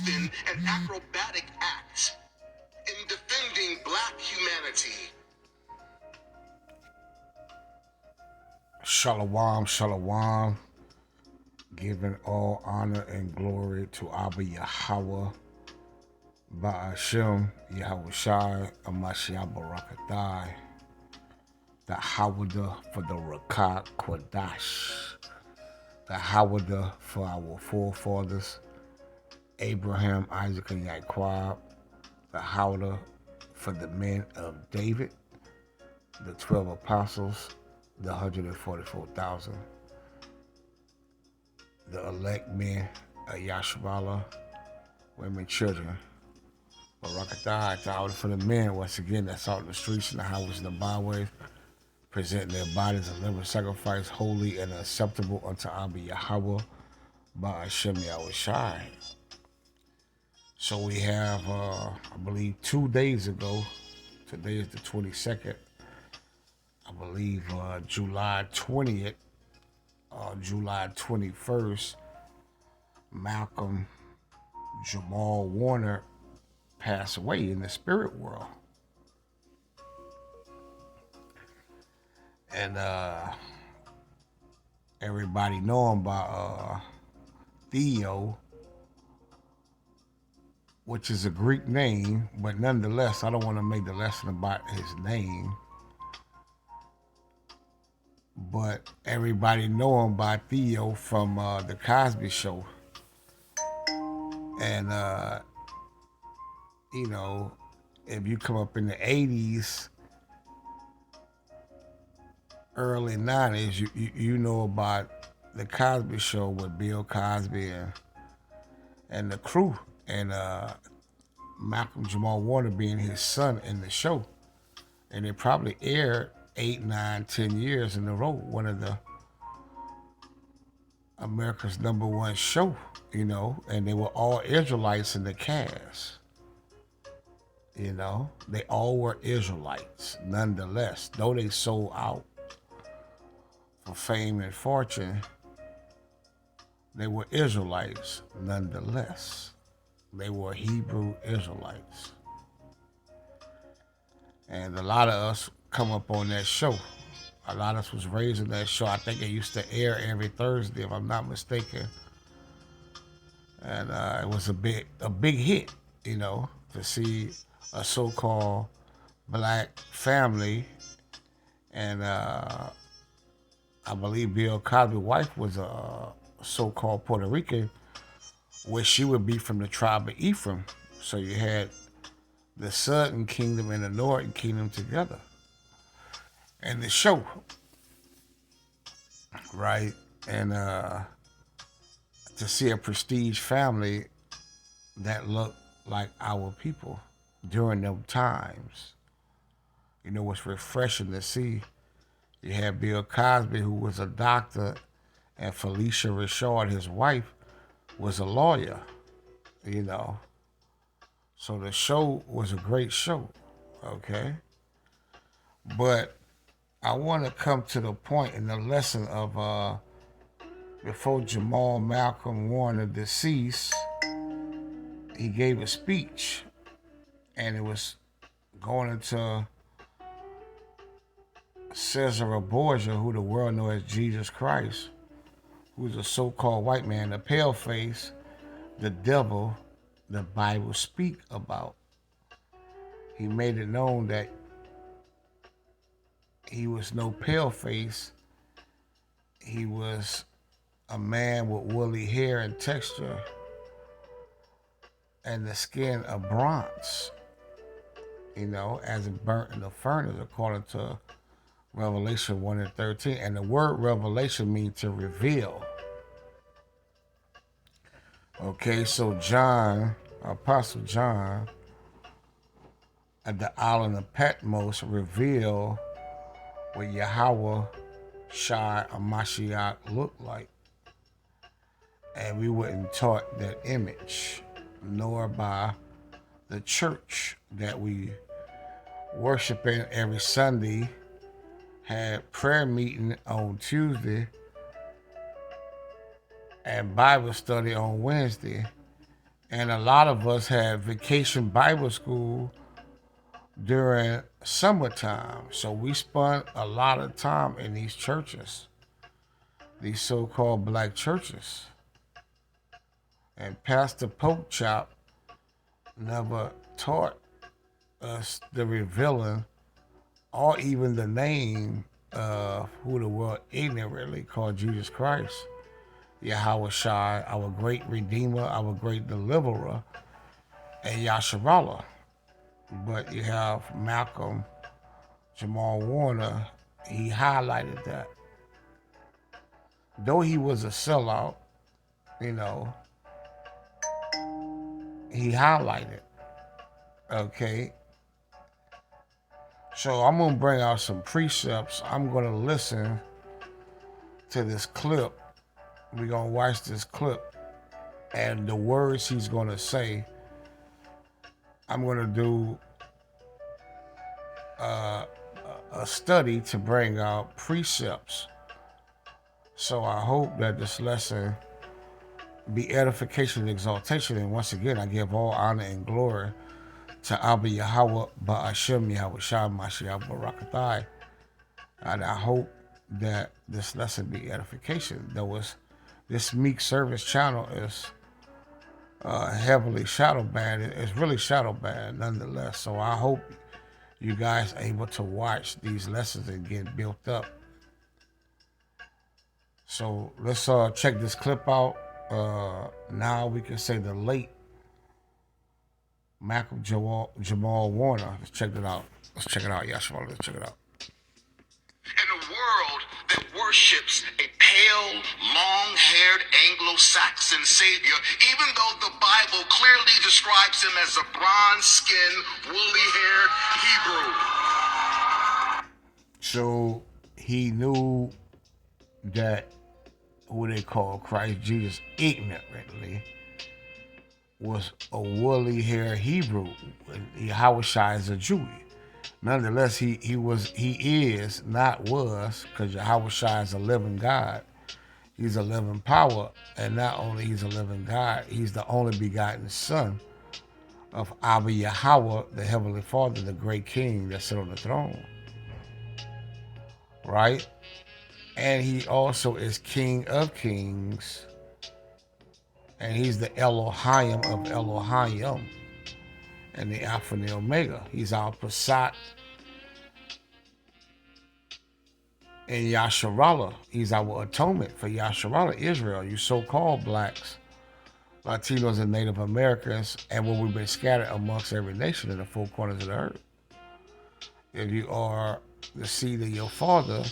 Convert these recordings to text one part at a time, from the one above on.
often an acrobatic act in defending black humanity. Shalom, shalom. Giving all honor and glory to Abba Yahweh, Ba'ashem, Yahweh Shai, Amashiach Barakatai, the Hawada for the Rakat Kwadash, the Hawada for our forefathers, Abraham, Isaac, and Yaquab, the Hawada for the men of David, the 12 apostles, the 144,000, the elect men of Yashbala, women, children. Barakatai, Hawada for the men, once again, that's out in the streets and the highways and the byways, presenting their bodies a living sacrifice, holy and acceptable unto Abba Yahweh, Ba'ashem Yahweh Shai. So we have, I believe 2 days ago, today is the 22nd, I believe July 20th, July 21st, Malcolm Jamal Warner passed away in the spirit world. And everybody know him by Theo, which is a Greek name, but nonetheless, I don't want to make the lesson about his name. But everybody know him by Theo from the Cosby Show. And, you know, if you come up in the 80s, early 90s, you know about the Cosby Show with Bill Cosby and the crew. And Malcolm Jamal Warner being his son in the show. And it probably aired 8, 9, 10 years in a row. One of the America's #1 show, you know, and they were all Israelites in the cast. You know, they all were Israelites, nonetheless. Though they sold out for fame and fortune, they were Israelites, nonetheless. They were Hebrew Israelites. And a lot of us come up on that show. A lot of us was raised in that show. I think it used to air every Thursday, if I'm not mistaken. And it was a big hit, you know, to see a so-called black family. And I believe Bill Cosby's wife was a so-called Puerto Rican, where she would be from the tribe of Ephraim. So you had the Southern Kingdom and the Northern Kingdom together. And the show, right? And to see a prestige family that looked like our people during them times, you know, it's refreshing to see. You had Bill Cosby, who was a doctor, and Felicia Rashad, his wife, was a lawyer, you know. So the show was a great show, okay? But I want to come to the point in the lesson of before Jamal Malcolm Warner deceased, he gave a speech, and it was going into Caesar Borgia, who the world knows as Jesus Christ, who's a so-called white man, the pale face, the devil the Bible speak about. He made it known that he was no pale face. He was a man with woolly hair and texture and the skin of bronze, you know, as it burnt in the furnace, according to Revelation 1 and 13. And the word revelation means to reveal. Okay, so John, Apostle John, at the island of Patmos, revealed what Yahweh Shai or Mashiach looked like. And we weren't taught that image, nor by the church that we worship in every Sunday, had prayer meeting on Tuesday, and Bible study on Wednesday, And a lot of us had vacation Bible school during summertime. So we spent a lot of time in these churches, these so called black churches. And Pastor Porkchop never taught us the revealing or even the name of who the world ignorantly called Jesus Christ. Yahweh Shai, our great Redeemer, our great Deliverer, and Yasharallah. But you have Malcolm Jamal Warner, he highlighted that. Though he was a sellout, you know, he highlighted. Okay. So I'm gonna bring out some precepts. I'm gonna listen to this clip. We're gonna watch this clip and the words he's gonna say. I'm gonna do a study to bring out precepts. So I hope that this lesson be edification and exaltation. And once again, I give all honor and glory to Abba Yahweh Ba'ashem Yahweh Shah Mashiach Barakatai. And I hope that this lesson be edification. This Meek Service channel is heavily shadow banned. It's really shadow banned nonetheless. So I hope you guys are able to watch these lessons and get built up. So let's check this clip out. Now we can say the late Malcolm Jamal Warner. Let's check it out. Let's check it out, Yashua. Let's check it out. In a world that worships a pale, long-haired Anglo-Saxon savior, even though the Bible clearly describes him as a bronze-skinned, woolly-haired Hebrew. So he knew that who they call Christ Jesus ignorantly was a woolly-haired Hebrew. Yahweh Shai is a Jew. Nonetheless, he is, not was, because Yahweh Shai is a living God. He's a living power. And not only he's a living God, he's the only begotten Son of Abba Yahweh, the Heavenly Father, the great King that sits on the throne. Right? And he also is King of Kings. And he's the Elohim of Elohim. And the Alpha and the Omega. He's our Passat and Yasharallah. He's our atonement for Yasharallah, Israel, you so-called blacks, Latinos, and Native Americans, and when we've been scattered amongst every nation in the four corners of the earth. If you are the seed of your father,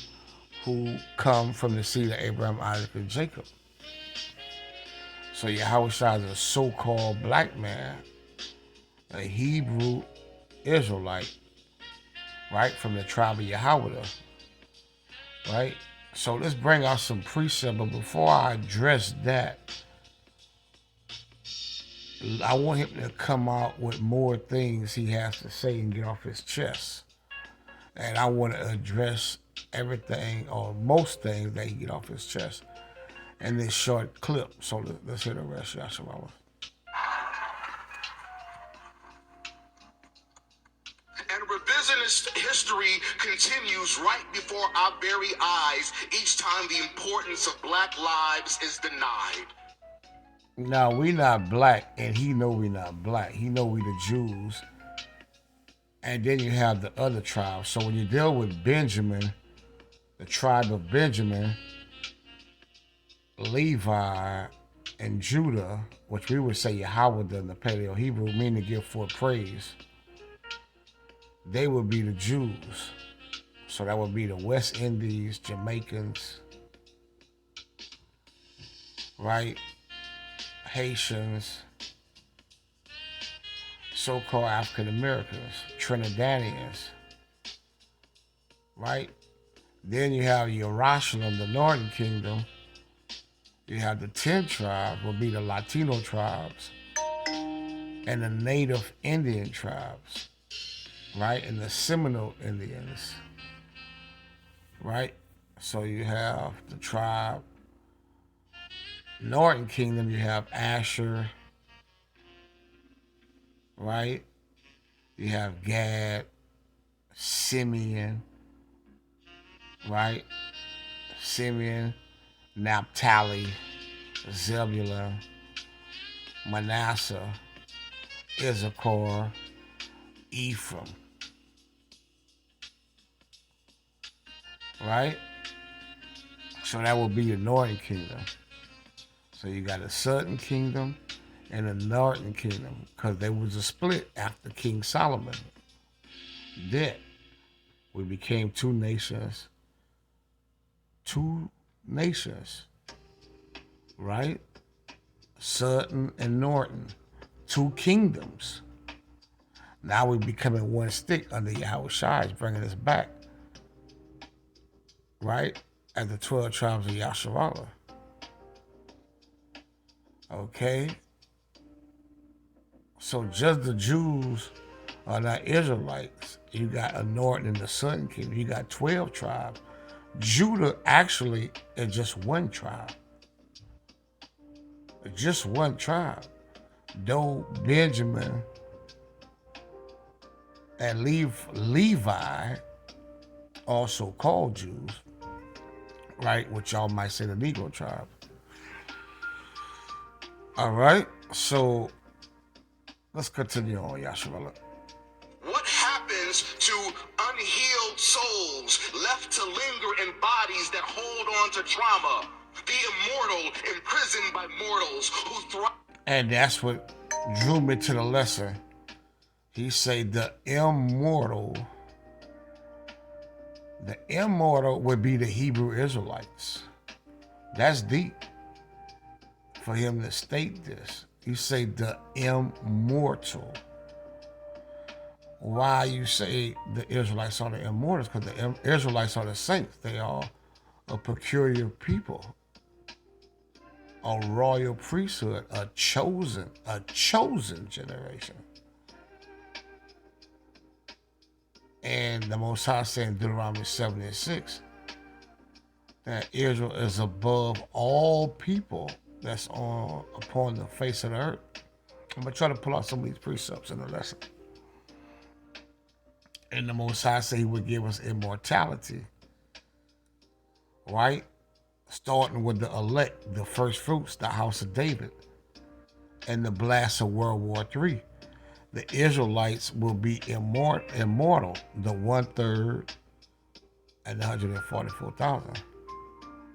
who come from the seed of Abraham, Isaac, and Jacob. So Yahweh Shai is a so-called black man, a Hebrew Israelite, right, from the tribe of Yahweh, right? So let's bring out some precept, but before I address that, I want him to come out with more things he has to say and get off his chest. And I want to address everything or most things that he get off his chest in this short clip. So let's hear the rest, Yashua. And revisionist history continues right before our very eyes each time the importance of black lives is denied. Now, we not black, and he know we not black. He know we the Jews. And then you have the other tribes. So when you deal with Benjamin, the tribe of Benjamin, Levi, and Judah, which we would say Yahweh in the Paleo Hebrew, meaning to give forth praise, they would be the Jews. So that would be the West Indies, Jamaicans, right? Haitians, so-called African Americans, Trinidadians, right? Then you have Jerusalem, the Northern Kingdom. You have the 10 tribes, will be the Latino tribes, and the Native Indian tribes, right? And the Seminole Indians, right? So you have the tribe, Northern Kingdom, you have Asher, right? You have Gad, Simeon, right? Simeon, Naphtali, Zebulun, Manasseh, Issachar, Ephraim, right? So that would be the northern kingdom. So you got a southern kingdom and a northern kingdom because there was a split after King Solomon. Then we became two nations, right? Southern and northern, two kingdoms. Now we're becoming one stick under Yahweh Shai, is bringing us back, right? As the 12 tribes of Yasharallah. Okay? So just the Jews are not Israelites. You got a northern and the southern kingdom. You got 12 tribes. Judah actually is just one tribe. Just one tribe. Though Benjamin and Levi, also called Jews, right? Which y'all might say the Negro tribe. All right, so let's continue on, Yasharallah. What happens to unhealed souls left to linger in bodies that hold on to trauma? The immortal imprisoned by mortals who thrive. And that's what drew me to the lesson. He said the immortal would be the Hebrew Israelites. That's deep for him to state this. He said the immortal. Why you say the Israelites are the immortals? Because the Israelites are the saints. They are a peculiar people, a royal priesthood, a chosen generation. And the Most High said in Deuteronomy 7:6 that Israel is above all people that's upon the face of the earth. I'm gonna try to pull out some of these precepts in the lesson. And the Most High said He would give us immortality, right? Starting with the elect, the first fruits, the house of David, and the blast of World War III. The Israelites will be immortal, the 1/3 and the 144,000,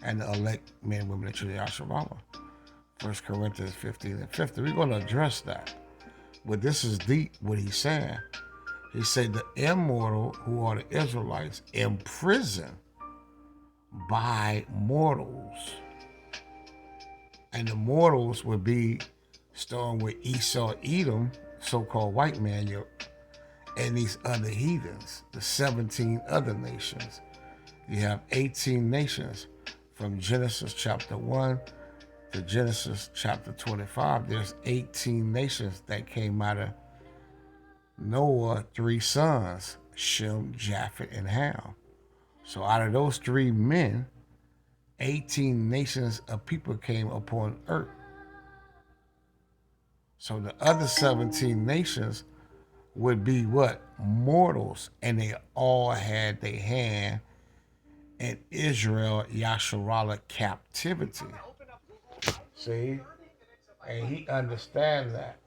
and the elect men and women of Yasharallah. 1 Corinthians 15 and 50. We're going to address that. But this is deep what he's saying. He said the immortal, who are the Israelites, imprisoned by mortals. And the mortals would be starting with Esau, Edom, so-called white man, and these other heathens, the 17 other nations. You have 18 nations from Genesis chapter 1 to Genesis chapter 25. There's 18 nations that came out of Noah, 3 sons, Shem, Japheth, and Ham. So out of those 3 men, 18 nations of people came upon earth. So the other 17 nations would be what? Mortals. And they all had their hand in Israel, Yasharallah captivity. See? And he understands that.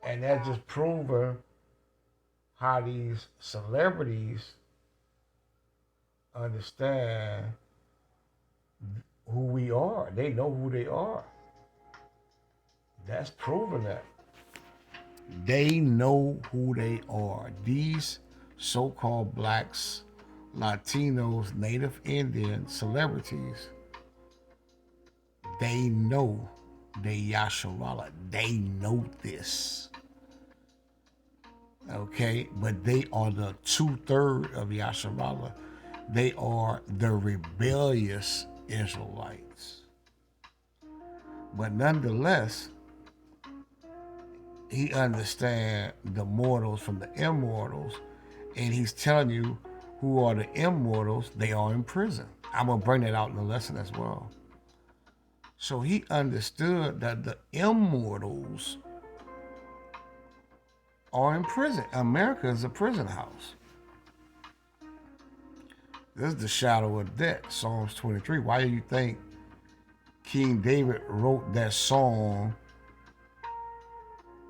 And that just proven how these celebrities understand who we are. They know who they are. That's proven that. They know who they are. These so-called blacks, Latinos, Native Indian celebrities, they know they Yasharallah. They know this. Okay? But they are the 2/3 of Yasharallah. They are the rebellious Israelites. But nonetheless, he understands the mortals from the immortals, and he's telling you who are the immortals. They are in prison. I'm going to bring that out in the lesson as well. So he understood that the immortals are in prison. America is a prison house. This is the shadow of death, Psalms 23. Why do you think King David wrote that song,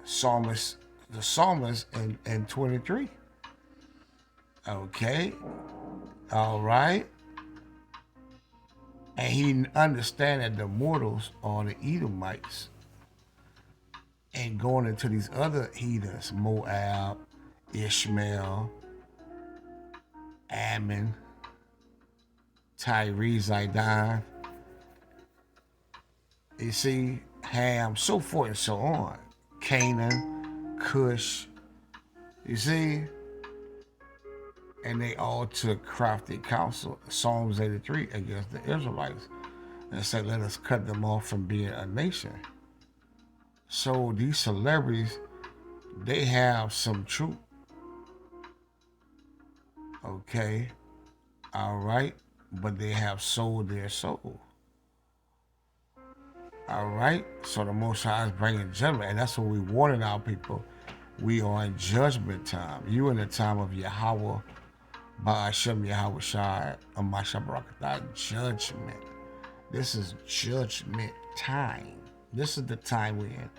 the psalmist in 23? Okay, all right. And he understand that the mortals are the Edomites and going into these other heathens, Moab, Ishmael, Ammon, Tyree, Zidon, you see, Ham, so forth and so on. Canaan, Cush, you see, and they all took crafty counsel, Psalms 83, against the Israelites and said, let us cut them off from being a nation. So these celebrities, they have some truth, okay, all right, but they have sold their soul. All right, so the Most High is bringing judgment, and that's what we warning our people. We are in judgment time. You in the time of Yahweh, Ba'ashem Yahweh Shai, Amasha Barakatah, judgment. This is judgment time. This is the time we're in,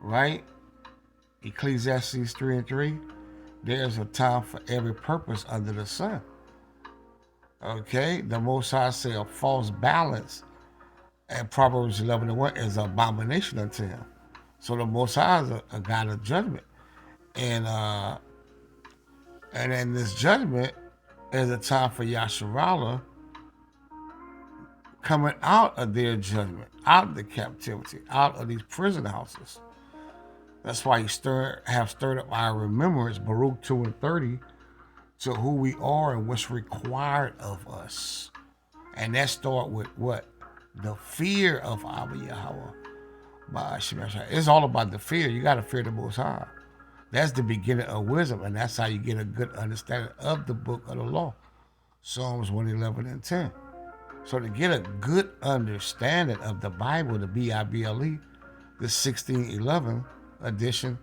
right? Ecclesiastes 3:3. There's a time for every purpose under the sun. Okay, the Most High say a false balance, and Proverbs 11:1 is an abomination unto him. So the Most High is a God of judgment, and in this judgment is a time for Yasharallah coming out of their judgment, out of the captivity, out of these prison houses. That's why he have stirred up our remembrance, Baruch 2:30, to who we are and what's required of us. And that start with what? The fear of Abba Yahweh. It's all about the fear. You got to fear the Most High. That's the beginning of wisdom, and that's how you get a good understanding of the book of the law. Psalms 111:10. So to get a good understanding of the Bible, the Bible, the 1611 edition,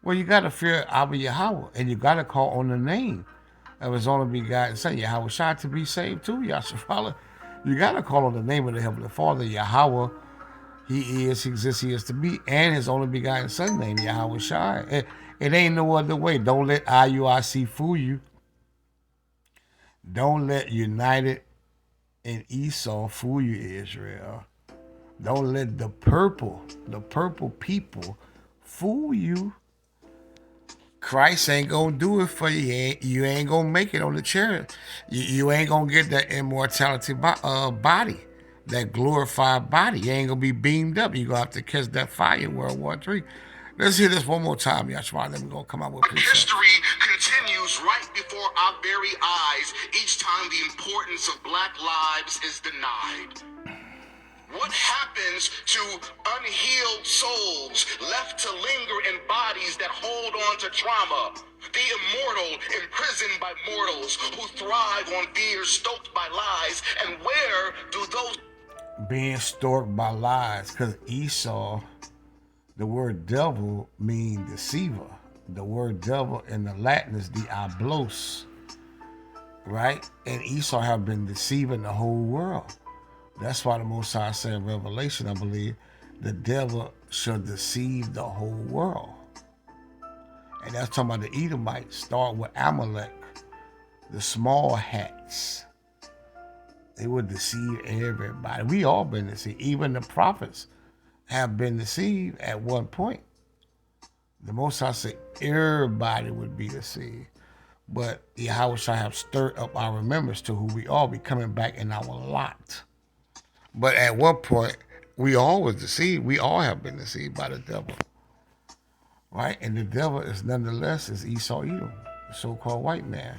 well, you got to fear Abba Yahweh, and you got to call on the name of his only begotten Son, Yahweh Shai, to be saved too, Yahshua. You got to call on the name of the Heavenly Father, Yahweh. He is, he exists, he is to be, and his only begotten Son name, Yahweh Shai. It ain't no other way. Don't let IUIC fool you. Don't let United and Esau fool you, Israel. Don't let the purple people fool you. Christ ain't gonna do it for you. You ain't gonna make it on the chariot. You ain't gonna get that immortality body, that glorified body. You ain't gonna be beamed up. You gonna have to catch that fire in World War III. Let's hear this one more time, Yashua. Then we're gonna come out with precepts. History continues right before our very eyes each time the importance of black lives is denied. What happens to unhealed souls left to linger in bodies that hold on to trauma? The immortal imprisoned by mortals who thrive on fear stoked by lies. And where do those being stoked by lies? Because Esau, the word devil means deceiver. The word devil in the Latin is diablos, right? And Esau have been deceiving the whole world. That's why the Most High said in Revelation, I believe, the devil shall deceive the whole world. And that's talking about the Edomites. Start with Amalek, the small hats. They would deceive everybody. We all been deceived. Even the prophets have been deceived at one point. The Most High said everybody would be deceived. But Yahweh shall have stirred up our remembrance to who we are, be coming back in our lot. But at one point, we all was deceived. We all have been deceived by the devil. Right? And the devil is nonetheless is Esau Edom, the so-called white man.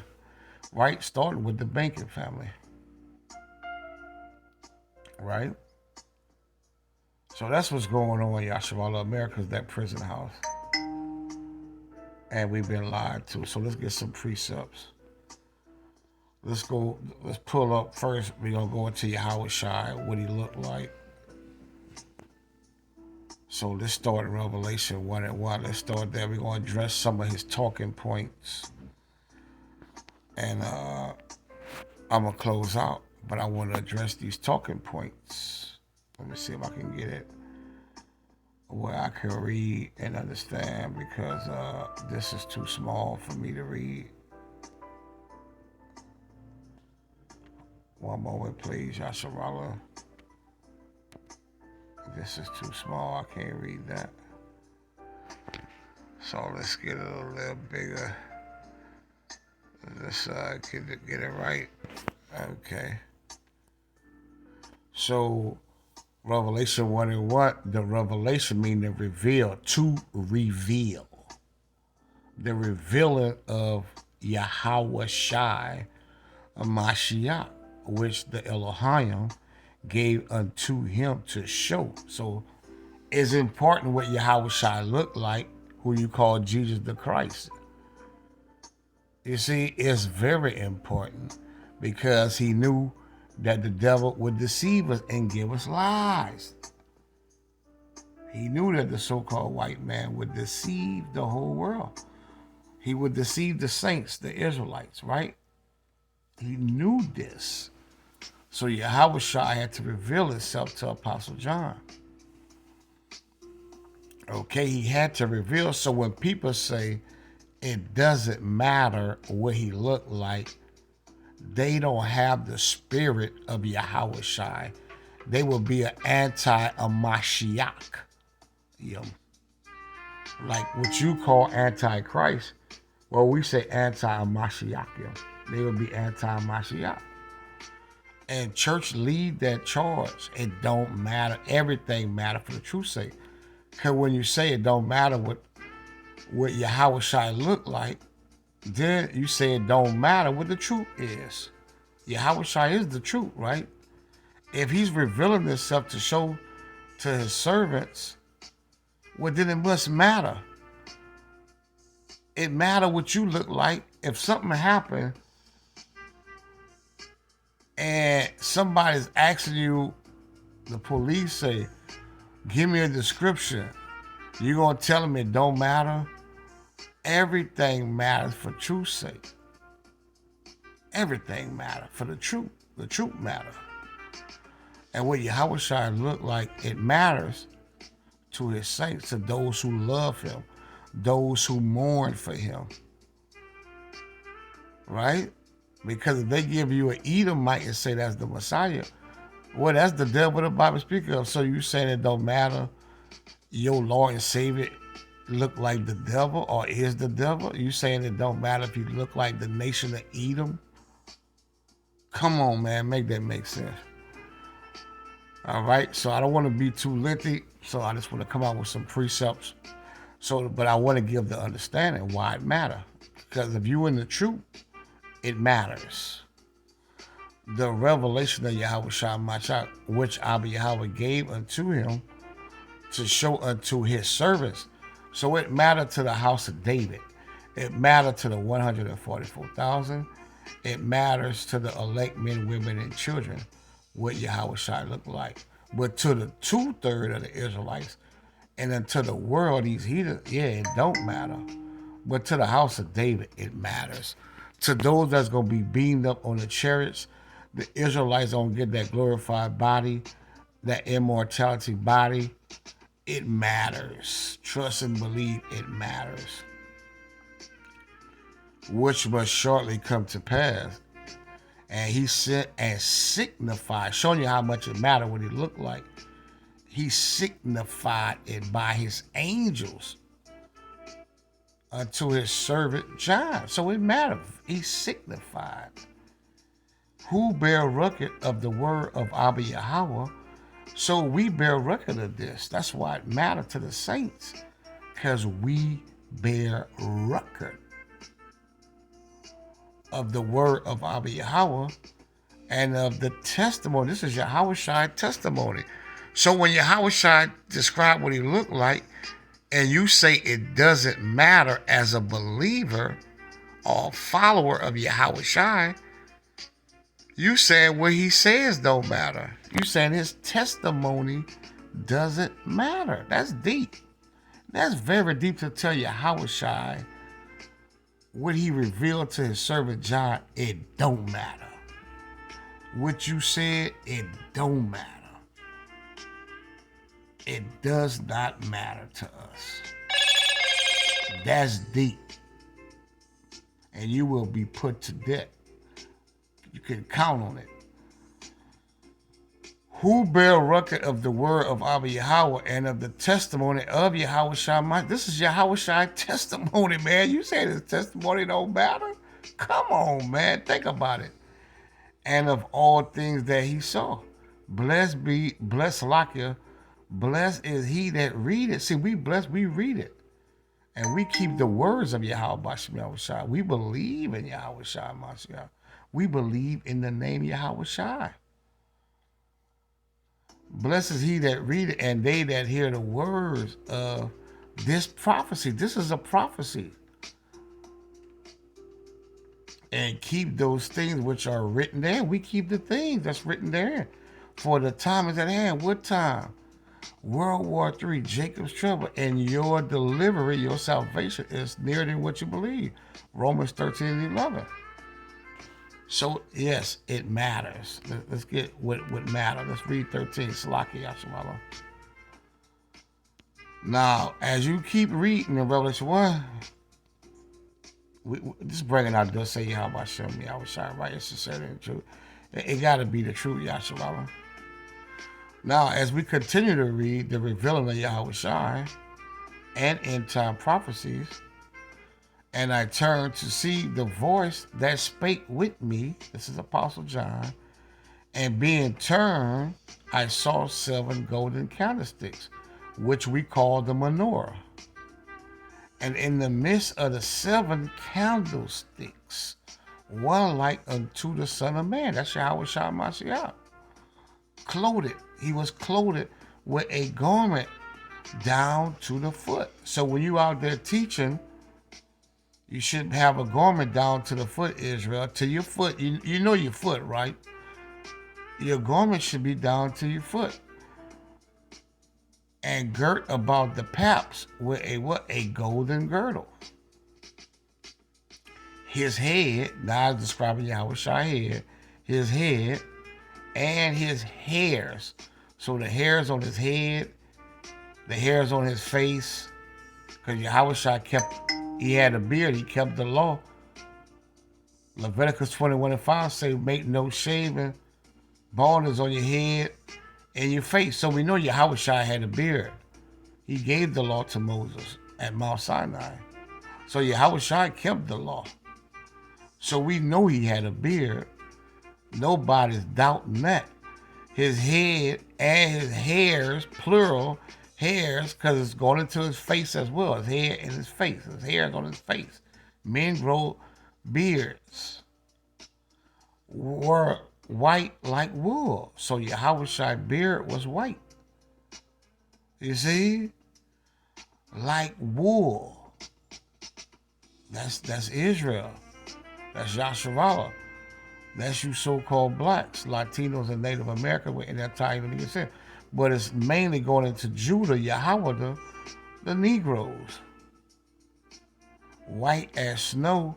Right? Starting with the banking family. Right? So that's what's going on, Yashavala. America's that prison house. And we've been lied to. So let's get some precepts. Let's pull up first. We're going to go into Yahweh Shai, what he looked like. So let's start in Revelation 1 and 1. Let's start there. We're going to address some of his talking points. And I'm going to close out. But I want to address these talking points. Let me see if I can get it where I can read and understand, because this is too small for me to read. One moment, please, Yasharala. This is too small. I can't read that. So let's get it a little bigger. Let's get it right. Okay. So Revelation 1 and 1, the revelation means to reveal, to reveal. The revealing of Yahweh Shai, a Mashiach, which the Elohim gave unto him to show. So it's important what Yahweh Shai looked like, who you call Jesus the Christ. You see, it's very important, because he knew that the devil would deceive us and give us lies. He knew that the so-called white man would deceive the whole world. He would deceive the saints, the Israelites, right? He knew this. So Yahweh Shai had to reveal himself to Apostle John. Okay, he had to reveal. So when people say it doesn't matter what he looked like, they don't have the spirit of Yahweh Shai. They will be an anti-Mashiach. Like what you call anti-Christ, well, we say anti-Mashiach. They will be anti-Mashiach. And church lead that charge. It don't matter. Everything matter for the truth's sake. Because when you say it don't matter what Yahweh Shai look like, then you say it don't matter what the truth is. Yahweh Shai is the truth, right? If he's revealing himself to show to his servants, well, then it must matter. It matter what you look like. If something happened and somebody's asking you, the police say, give me a description, you gonna tell them it don't matter? Everything matters for truth's sake. Everything matters for the truth. The truth matters. And what Yahweh Shai look like, it matters to his saints, to those who love him, those who mourn for him. Right? Because if they give you an Edomite and say that's the Messiah, well, that's the devil the Bible speaks of. So you saying it don't matter your Lord and Savior look like the devil or is the devil? You saying it don't matter if you look like the nation of Edom? Come on, man, make that make sense. All right, so I don't want to be too lengthy, so I just want to come out with some precepts. But I want to give the understanding why it matters. Because if you're in the truth, it matters. The revelation of Yahweh Shai Mashiach, which Abba Yahweh gave unto him to show unto his servants. So it mattered to the house of David. It mattered to the 144,000. It matters to the elect men, women, and children what Yahweh Shai looked like. But to the 2/3 of the Israelites and then to the world, these heathens, it don't matter. But to the house of David, it matters. To those that's going to be beamed up on the chariots, the Israelites don't get that glorified body, that immortality body. It matters. Trust and believe it matters. Which must shortly come to pass. And he sent and signified, showing you how much it mattered what he looked like. He signified it by his angels unto his servant John. So it mattered. He signified. Who bear record of the word of Abba Yahweh? So we bear record of this. That's why it mattered to the saints. Because we bear record of the word of Abba Yahweh and of the testimony. This is Yahweh Shai testimony. So when Yahweh Shai described what he looked like, and you say it doesn't matter as a believer or follower of Yahweh Shai, you saying what he says don't matter. You saying his testimony doesn't matter. That's deep. That's very deep to tell you how Shai, what he revealed to his servant John, it don't matter. What you said, it don't matter. It does not matter to us. That's deep. And you will be put to death. You can count on it. Who bear record of the word of Abba Yahweh and of the testimony of Yahweh Shai? This is Yahweh Shai testimony, man. You say this testimony don't matter? Come on, man. Think about it. And of all things that he saw. Blessed Lakia, blessed is he that readeth. See, we read it. And we keep the words of Yahweh Bashem Yahweh Shai. We believe in Yahweh Shai Mashiach. We believe in the name Yahweh Shai. Blessed is he that readeth and they that hear the words of this prophecy. This is a prophecy. And keep those things which are written there. We keep the things that's written there. For the time is at hand. What time? World War III, Jacob's trouble, and your delivery, your salvation is nearer than what you believe. Romans 13 and 11. So, yes, it matters. Let's get what matters. Let's read 13. Salaki Yashamala. Now, as you keep reading in Revelation 1, just bringing out thus say Yahweh Hashem, Yahweh Shai, right? It's sincerity and truth. It got to be the truth, Yashamala. Now, as we continue to read the revealing of Yahweh Shai and end-time prophecies, and I turned to see the voice that spake with me, this is Apostle John, and being turned, I saw 7 golden candlesticks, which we call the menorah. And in the midst of the 7 candlesticks, one like unto the Son of Man. That's Yahweh Shai Mashiach. Clothed. He was clothed with a garment down to the foot. So when you out there teaching, you should have a garment down to the foot, Israel, to your foot. You know your foot, right? Your garment should be down to your foot. And girt about the paps with a what? A golden girdle. His head, now I'm describing Yahweh Shai head, his head and his hairs. So the hairs on his head, the hairs on his face, because Yahweh Shai he had a beard, he kept the law. Leviticus 21:5 say, make no shaving, baldness on your head and your face. So we know Yahweh Shai had a beard. He gave the law to Moses at Mount Sinai. So Yahweh Shai kept the law. So we know he had a beard. Nobody's doubting that. His head and his hairs, plural hairs, because it's going into his face as well. His hair and his face. His hair is on his face. Men grow beards. Were white like wool. So Yahweh Shai beard was white. You see? Like wool. That's Israel. That's Yasharallah. That's you so-called blacks, Latinos, and Native American, and that's how even gets in. But it's mainly going into Judah, Yahweh, the Negroes. White as snow,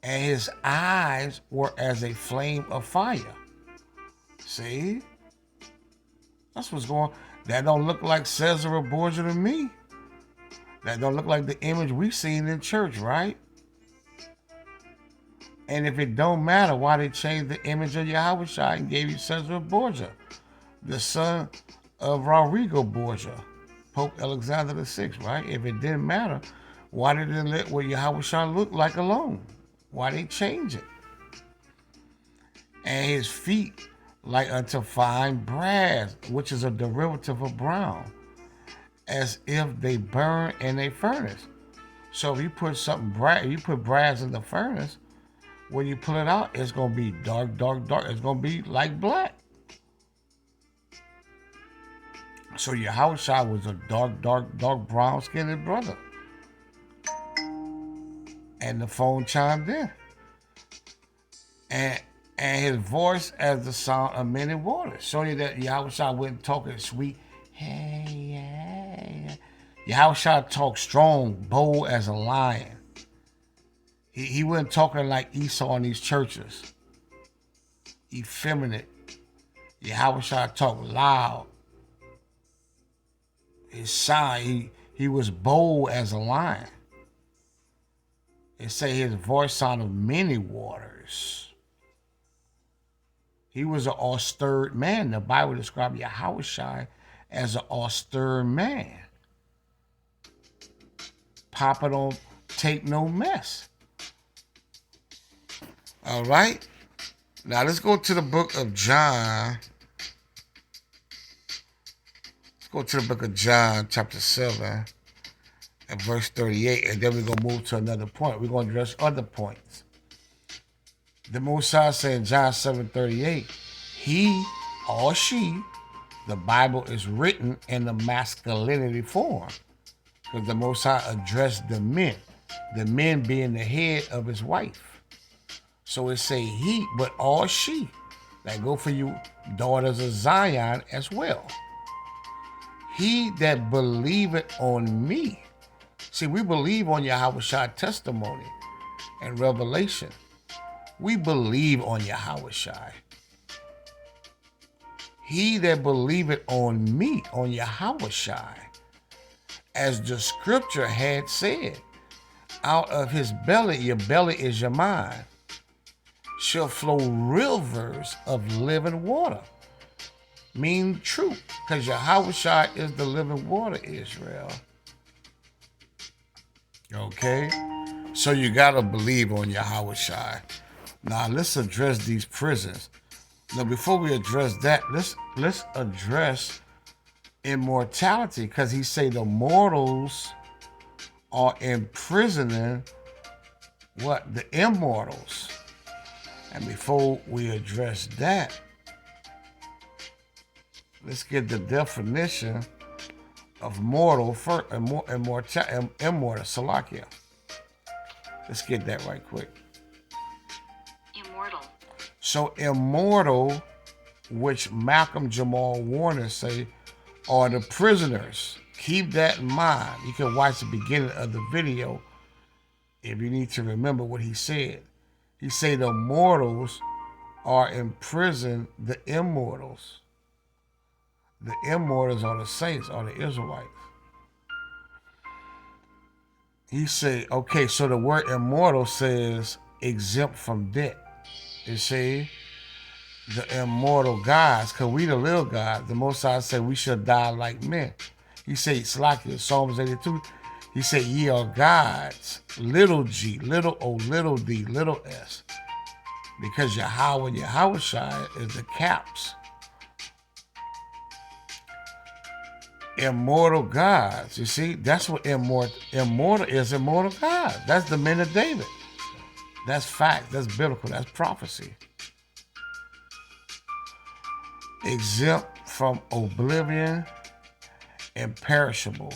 and his eyes were as a flame of fire. See? That's what's going on. That don't look like Caesar Borgia to me. That don't look like the image we seen in church, right? And if it don't matter, why they changed the image of Yahweh Shai and gave you Caesar Borgia, the son of Rodrigo Borgia, Pope Alexander VI, right? If it didn't matter, why did they let what Yahweh Shai look like alone? Why they change it? And his feet like unto fine brass, which is a derivative of brown, as if they burn in a furnace. So if you put you put brass in the furnace, when you pull it out, it's going to be dark, dark, dark. It's going to be like black. So Yahweh Shai was a dark, dark, dark brown-skinned brother. And the phone chimed in. And his voice as the sound of many waters. Showing you that Yahweh Shai wasn't talking sweet, Hey, yeah. Yahushua talked strong, bold as a lion. He wasn't talking like Esau in these churches. Effeminate. Yahushua talked loud. His sound, he was bold as a lion. It say his voice sounded many waters. He was an austere man. The Bible described Yahushua as an austere man. Papa don't take no mess. All right. Now let's go to the book of John. Let's go to the book of John, chapter 7, and verse 38. And then we're going to move to another point. We're going to address other points. The Most High said in John 7:38, he or she, the Bible is written in the masculinity form. Because the Most High addressed the men being the head of his wife. So it say he, but or she. That go for you daughters of Zion as well. He that believeth on me. See, we believe on Yahushua testimony and revelation. We believe on Yahushua. He that believeth on me, on Yahushua, as the scripture had said, out of his belly, your belly is your mind, shall flow rivers of living water. Mean true, because Yahushua is the living water, Israel. Okay? So you got to believe on Yahushua. Now let's address these prisons. Now before we address that, let's address immortality, because he say the mortals are imprisoning what? The immortals. And before we address that, let's get the definition of mortal for immortal, Salakia. Let's get that right quick. Immortal. So immortal, which Malcolm Jamal Warner say, are the prisoners. Keep that in mind. You can watch the beginning of the video if you need to remember what he said. He said the mortals are in prison, the immortals. The immortals are the saints, are the Israelites. He said, okay, so the word immortal says exempt from death. You see, the immortal gods, because we the little gods, the Most High said we should die like men. He said, Slakia, Psalms 82, he said, ye are gods, little g, little o, little d, little s. Because Yahweh and Yahushua is the caps. Immortal gods, you see, that's what immortal is, immortal God. That's the men of David. That's fact, that's biblical, that's prophecy. Exempt from oblivion, imperishable,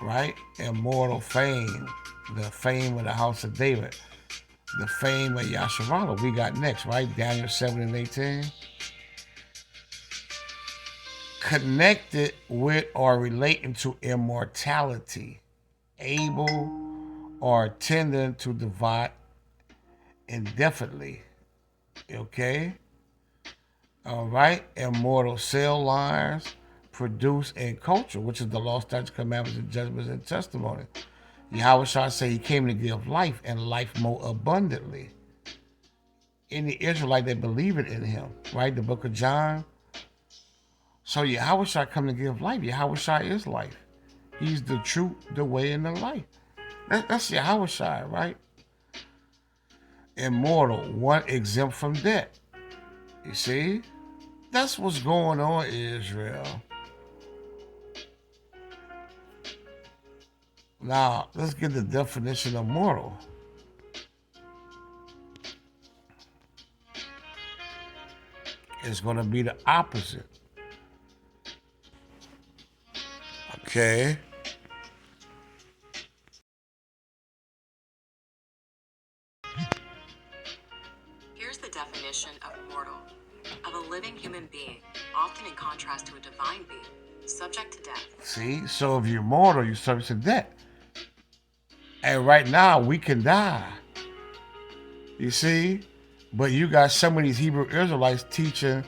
right? Immortal fame, the fame of the house of David, the fame of Yasharala. We got next, right? Daniel 7 and 18. Connected with or relating to immortality, able or tending to divide indefinitely. Okay? All right? Immortal cell lines produce in culture, which is the law, statutes, commandments, and judgments and testimony. Yahushua say he came to give life and life more abundantly. Any Israelite that believe it in him, right? The book of John. So Yahushua come to give life. Yahushua is life. He's the truth, the way, and the life. That's Yahushua, right? Immortal, one exempt from death. You see? That's what's going on, Israel. Now, let's get the definition of mortal. It's going to be the opposite. Okay? Here's the definition of mortal. of a living human being, often in contrast to a divine being, subject to death. See, so if you're mortal, you're subject to death. And right now, we can die. You see? But you got some of these Hebrew Israelites teaching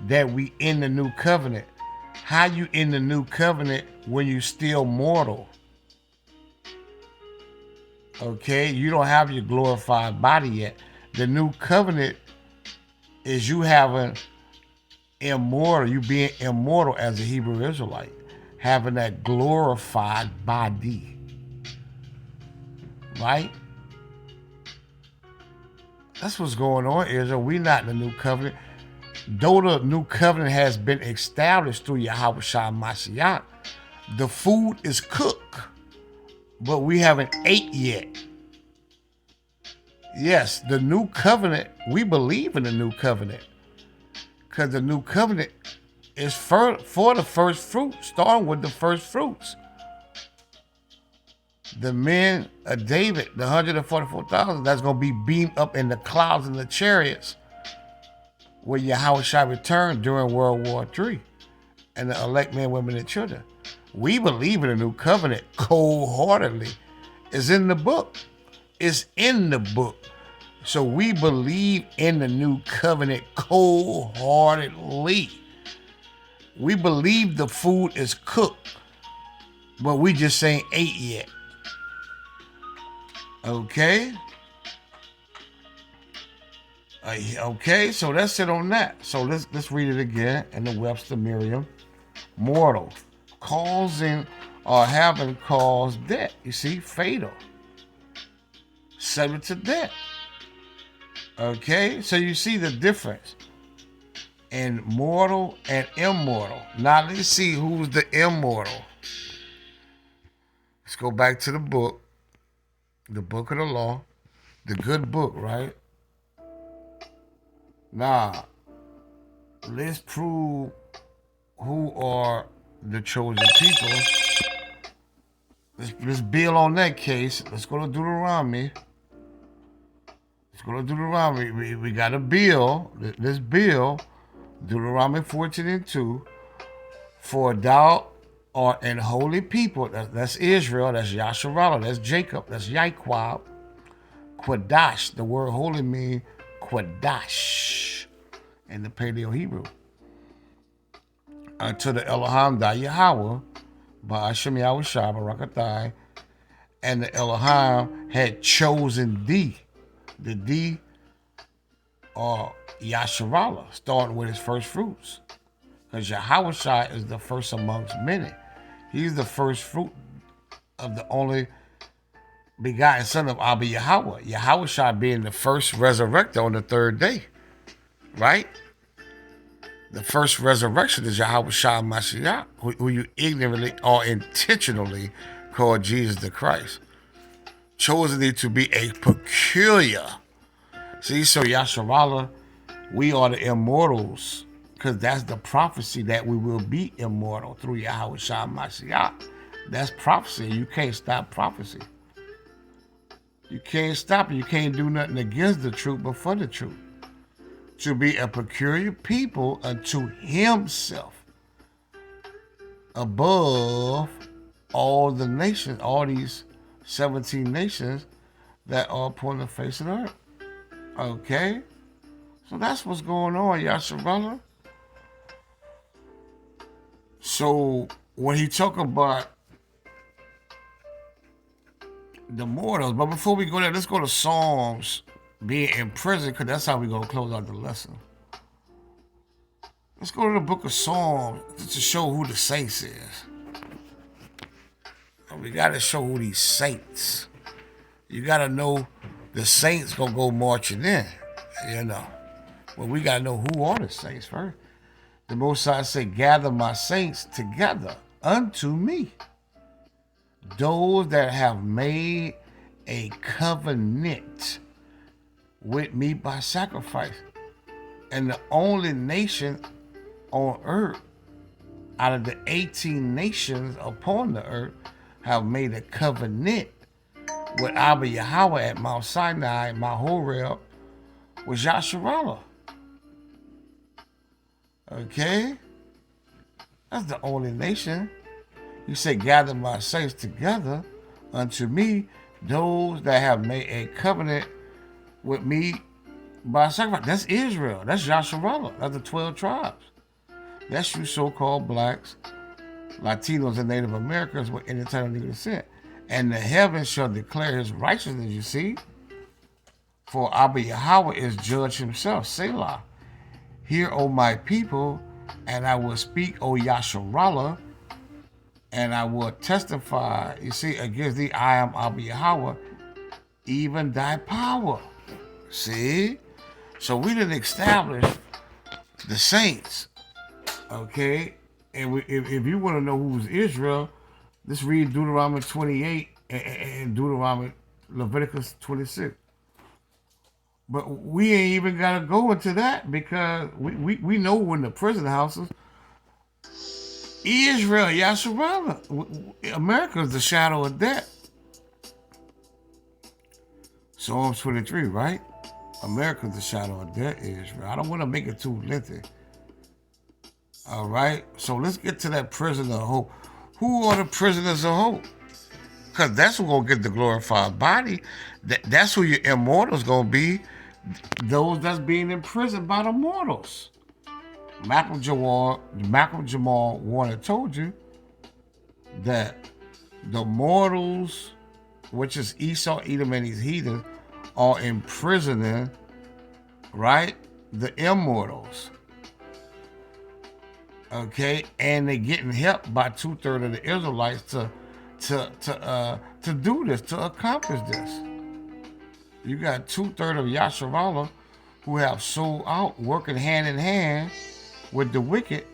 that we in the new covenant. How you in the new covenant when you still mortal? Okay, you don't have your glorified body yet. The new covenant is you having immortal, you being immortal as a Hebrew Israelite, having that glorified body, right? That's what's going on, Israel. We not in the new covenant. Though the new covenant has been established through Yahweh Shah Mashiach, the food is cooked, but we haven't ate yet. Yes, the new covenant, we believe in the new covenant, because the new covenant is for the first fruit, starting with the first fruits. The men of David, the 144,000, that's going to be beamed up in the clouds and the chariots when Yahweh shall return during World War III, and the elect men, women, and children. We believe in the new covenant cold-heartedly. It's in the book. It's in the book. So we believe in the new covenant cold-heartedly. We believe the food is cooked, but we just ain't ate yet. Okay? Okay, so that's it on that. So let's read it again in the Webster Merriam. Mortal, causing or having caused death. You see, fatal, subject to death. Okay, so you see the difference in mortal and immortal. Now let's see who's the immortal. Let's go back to the book of the law, the good book, right? Now, let's prove who are the chosen people. Let's build on that case. Let's go to Deuteronomy. We got a bill. Let's build Deuteronomy 14:2. For thou art an holy people. That's Israel. That's Yasharallah. That's Jacob. That's Yaiquab. Quadash. The word holy means Quadash in the Paleo Hebrew. Unto the Elohim thy Yahweh, Ba'ashem Yahweh Shah, Barakatai, and the Elohim had chosen thee. The thee or Yasharallah, starting with his first fruits. Because Yahweh Shah is the first amongst many. He's the first fruit of the only begotten son of Abba Yahweh. Yahweh Shah being the first resurrected on the third day. Right? The first resurrection is Yahweh Shah Mashiach, who you ignorantly or intentionally call Jesus the Christ. Chosen thee to be a peculiar. See, so Yasharallah, we are the immortals, because that's the prophecy that we will be immortal through Yahweh Shah Mashiach. That's prophecy. You can't stop prophecy. You can't stop it. You can't do nothing against the truth but for the truth. To be a peculiar people unto himself, above all the nations, all these 17 nations that are upon the face of the earth. Okay? So that's what's going on, Yasharallah. So when he talk about the mortals, but before we go there, let's go to Psalms being in prison, because that's how we're going to close out the lesson. Let's go to the book of Psalms to show who the saints is. We got to show who these saints. You got to know the saints going to go marching in, you know. Well, we got to know who are the saints first. The Most High said, gather my saints together unto me. Those that have made a covenant with me by sacrifice. And the only nation on earth out of the 18 nations upon the earth have made a covenant with Abba Yahweh at Mount Sinai, Mount Horeb, was Yasharallah. Okay? That's the only nation. He said, gather my saints together unto me, those that have made a covenant with me by sacrifice. That's Israel. That's Yasharallah. That's the 12 tribes. That's you so-called blacks, Latinos, and Native Americans with internal descent. And the heavens shall declare his righteousness, you see. For Abba Yahweh is judge himself, Selah. Hear, O my people, and I will speak, O Yasharallah, and I will testify, you see, against thee, I am Abba Yahweh, even thy power. See? So we didn't establish the saints, okay? And if you want to know who's Israel, let's read Deuteronomy 28 and Deuteronomy Leviticus 26. But we ain't even got to go into that because we know when the prison houses, Israel, Yasharallah, America is the shadow of death. Psalms 23, right? America is the shadow of death, Israel. I don't want to make it too lengthy. All right? So let's get to that prisoner of hope. Who are the prisoners of hope? Because that's who's going to get the glorified body. That's who your immortals going to be. Those that's being imprisoned by the mortals. Malcolm Jamal Warner told you that the mortals, which is Esau, Edom, and his heathens, are imprisoning, right, the immortals. Okay, and they're getting help by 2/3 of the Israelites to do this, to accomplish this. You got 2/3 of Yasharallah who have sold out, working hand in hand with the wicked,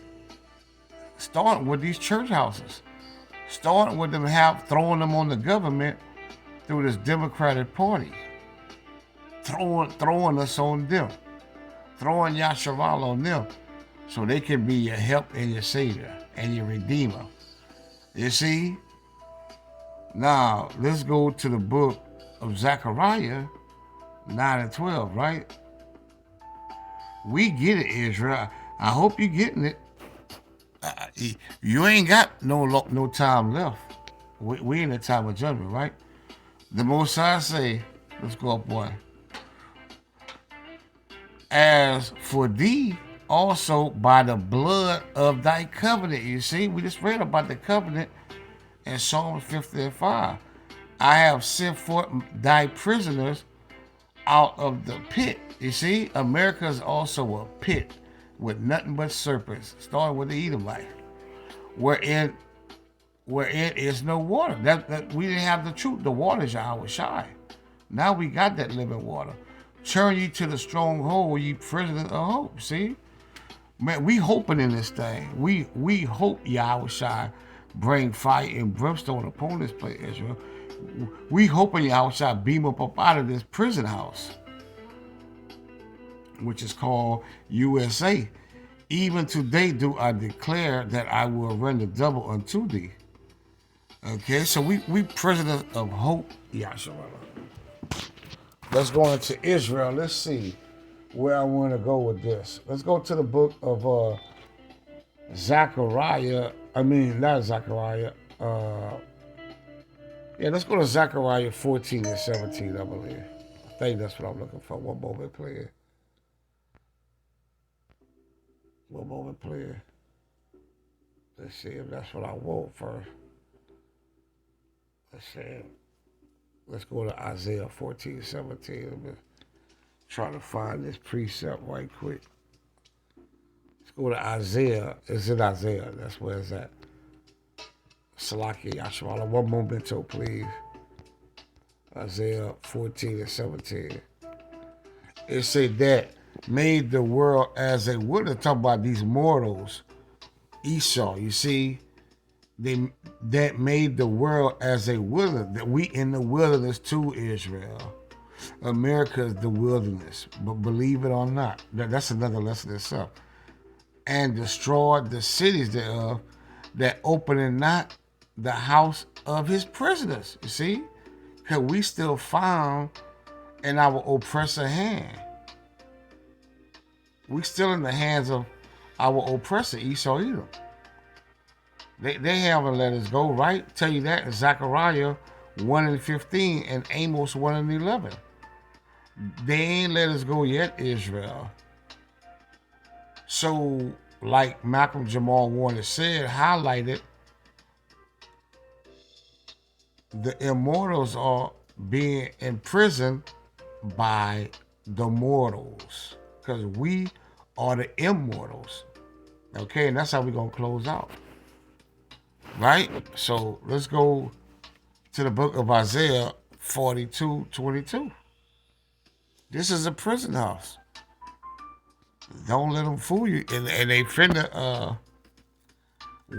starting with these church houses, starting with them throwing them on the government through this Democratic Party, throwing us on them, throwing Yasharallah on them, so they can be your help and your savior and your redeemer. You see? Now let's go to the book of Zechariah 9 and 12, right? We get it, Israel. I hope you're getting it. You ain't got no time left. We in the time of judgment, right? The Most High say, let's go up one. As for thee, also by the blood of thy covenant. You see, we just read about the covenant in Psalm 55. I have sent forth thy prisoners out of the pit. You see, America is also a pit with nothing but serpents, starting with the Edomite, wherein is no water. That we didn't have the truth. The water is Yahweh Shai. Now we got that living water. Turn ye to the stronghold, ye prisoners of hope. See, man, we hoping in this thing. We hope Yahweh Shai bring fire and brimstone upon this place, Israel. We hoping Yahweh Shai beam up out of this prison house, which is called USA. Even today do I declare that I will render double unto thee. Okay, so we prisoners of hope, Yahshua. Let's go into Israel. Let's see where I want to go with this. Let's go to the book of Zechariah. I mean, not Zechariah. Let's go to Zechariah 14 and 17, I believe. I think that's what I'm looking for. One moment, please. One moment, please. Let's see if that's what I want first. Let's see. Let's go to Isaiah 14, 17. Let me try to find this precept right quick. Let's go to Isaiah. It's in Isaiah. That's where it's at. Salaki Yashua. One momento, please. Isaiah 14 and 17. It said that made the world as a wilderness. Talk about these mortals. Esau, you see, that made the world as a wilderness. That we in the wilderness too, Israel. America is the wilderness, but believe it or not, that's another lesson itself. And destroyed the cities thereof, that opening not the house of his prisoners. You see, because we still found in our oppressor hand. We still in the hands of our oppressor, Esau Edom. They haven't let us go, right? Tell you that in Zechariah 1:15 and Amos 1:11. They ain't let us go yet, Israel. So, like Malcolm Jamal Warner said, highlighted, the immortals are being imprisoned by the mortals, because we are the immortals. Okay, and that's how we're going to close out. Right? So let's go to the book of Isaiah 42:22. This is a prison house. Don't let them fool you. And they finna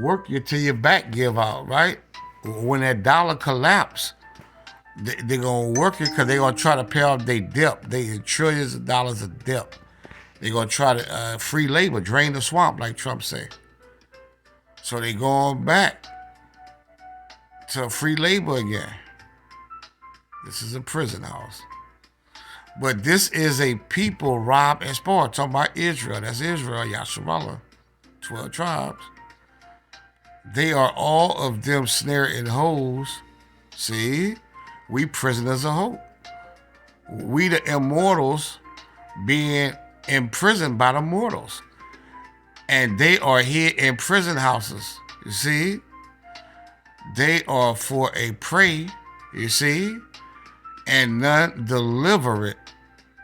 work you till your back give out, right? When that dollar collapse, they're going to work it because they're going to try to pay off their debt. They trillions of dollars of debt. They're going to try to free labor, drain the swamp, like Trump said. So they going back to free labor again. This is a prison house. But this is a people robbed and spoiled. Talking about Israel. That's Israel, Yasharallah. 12 tribes. They are all of them snared in holes. See? We prisoners of hope. We the immortals being imprisoned by the mortals. And they are here in prison houses. You see? They are for a prey. You see? And none deliver it.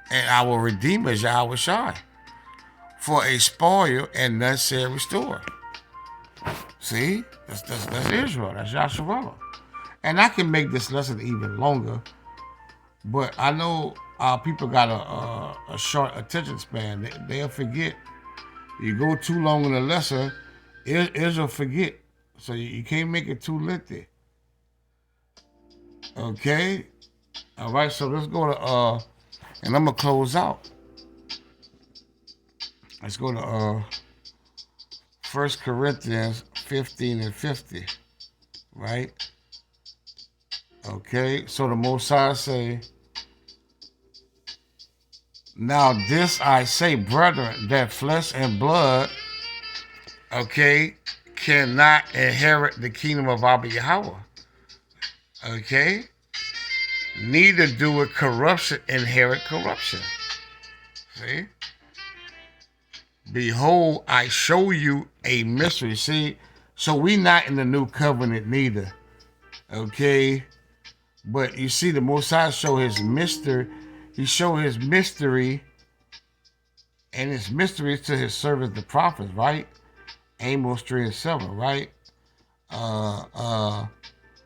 And our Redeemer is Yahweh Shai. For a spoil and none shall restore. See? That's Israel. That's Yasharallah. And I can make this lesson even longer. But I know people got a short attention span. They'll forget. You go too long in a lesson, Israel forget. So you can't make it too lengthy. Okay? All right, so let's go to, and I'm going to close out. Let's go to 1 Corinthians 15:50. Right? Okay, so the Most High say, now this I say, brethren, that flesh and blood, okay, cannot inherit the kingdom of Abba Yahweh. Okay? Neither do it corruption inherit corruption. See? Behold, I show you a mystery. See? So we not in the new covenant neither. Okay? But you see, the Most High show his mystery. He showed his mystery, and his mysteries to his servants, the prophets, right? Amos 3:7, right?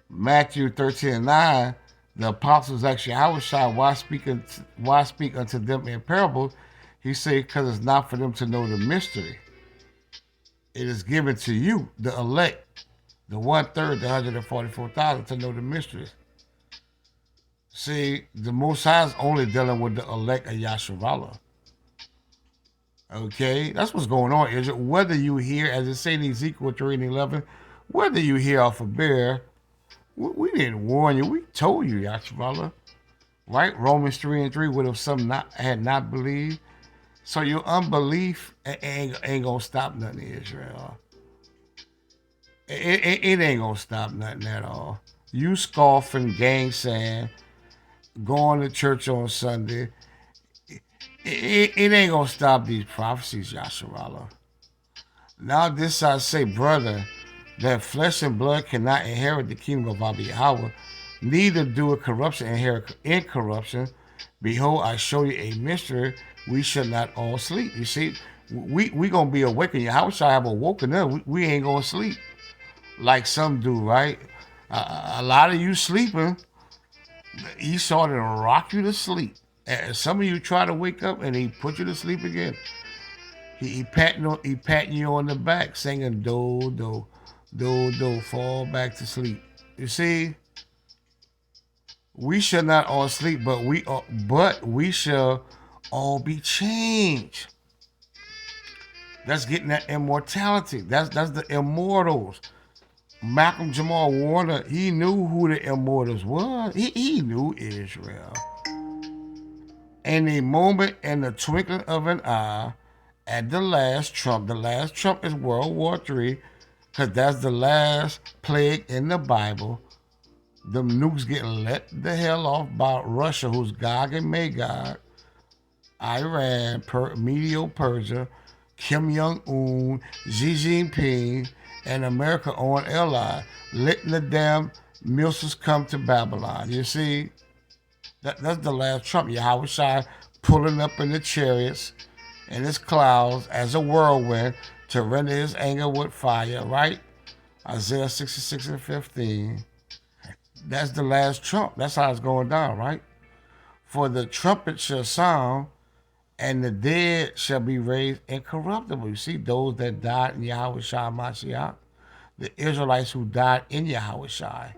Matthew 13:9, the apostles actually, I was shy, why speak unto them in parables? He said, because it's not for them to know the mystery. It is given to you, the elect, the 1/3, the 144,000, to know the mysteries. See, the Most High is only dealing with the elect of Yasharallah. Okay, that's what's going on, Israel. Whether you hear, as it say in Ezekiel 3:11, whether you hear off a bear, we didn't warn you. We told you, Yasharallah. Right? Romans 3:3, what if some had not believed? So your unbelief ain't going to stop nothing, Israel. It ain't going to stop nothing at all. You scoffing, gangsaying, going to church on Sunday, it ain't going to stop these prophecies, Yasharallah. Now this I say, brother, that flesh and blood cannot inherit the kingdom of Abba Yahweh, neither do a corruption inherit incorruption. Behold, I show you a mystery, we shall not all sleep. You see, we going to be awakened. Yahweh shall have awoken us. We ain't going to sleep like some do, right? A lot of you sleeping, Esau to rock you to sleep. And some of you try to wake up and he put you to sleep again. He patting you on the back, singing do do do do, fall back to sleep. You see, we shall not all sleep, but we shall all be changed. That's getting that immortality. That's the immortals. Malcolm Jamal Warner, he knew who the immortals was. He knew Israel. In a moment, in the twinkling of an eye, at the last trump. The last trump is World War III, because that's the last plague in the Bible. The nukes getting let the hell off by Russia, who's Gog and Magog, Iran, Medio Persia, Kim Jong Un, Xi Jinping, and America on ally, letting the damn missiles come to Babylon. You see, that's the last Trump. Yahweh Shai pulling up in the chariots and his clouds as a whirlwind to render his anger with fire, right? Isaiah 66 and 15. That's the last trump. That's how it's going down, right? For the trumpet shall sound, and the dead shall be raised incorruptible. You see, those that died in Yahweh Shai Mashiach, the Israelites who died in Yahweh Shai.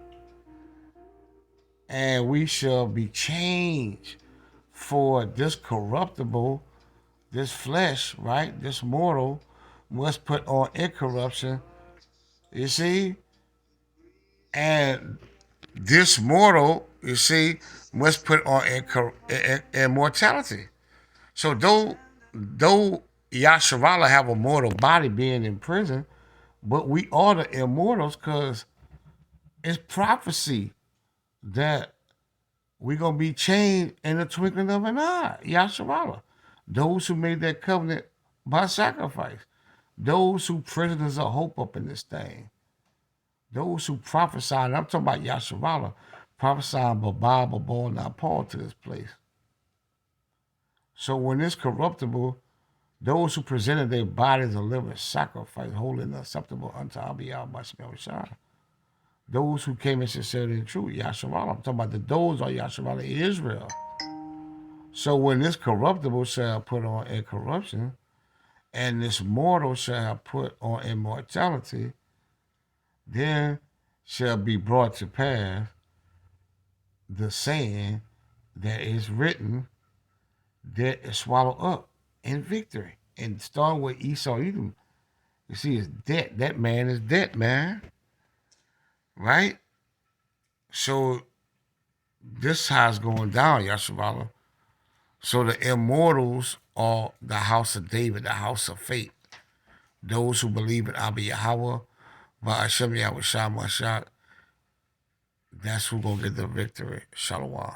And we shall be changed, for this corruptible, this flesh, right? This mortal must put on incorruption. You see? And this mortal, you see, must put on immortality. So though Yasharala have a mortal body being in prison, but we are the immortals because it's prophecy that we're going to be changed in the twinkling of an eye. Yasharala. Those who made that covenant by sacrifice. Those who prisoners of hope up in this thing. Those who prophesied, I'm talking about Yasharala, prophesying Babal, Babal, now Paul to this place. So when it's corruptible, those who presented their bodies a living sacrifice, holy and acceptable unto Abiyah by Shai. Those who came in sincerity and truth, Yasharala. I'm talking about those are Yasharala Israel. So when this corruptible shall put on incorruption, and this mortal shall put on immortality, then shall be brought to pass the saying that is written, that is swallowed up in victory. And starting with Esau Edom, you see, it's dead. That man is dead, man. Right? So this how it's going down, Yasharala. So the immortals are the house of David, the house of faith. Those who believe in Abba Yahweh, by Hashem Yahweh Shah Mashat, that's who gonna get the victory. Shalom.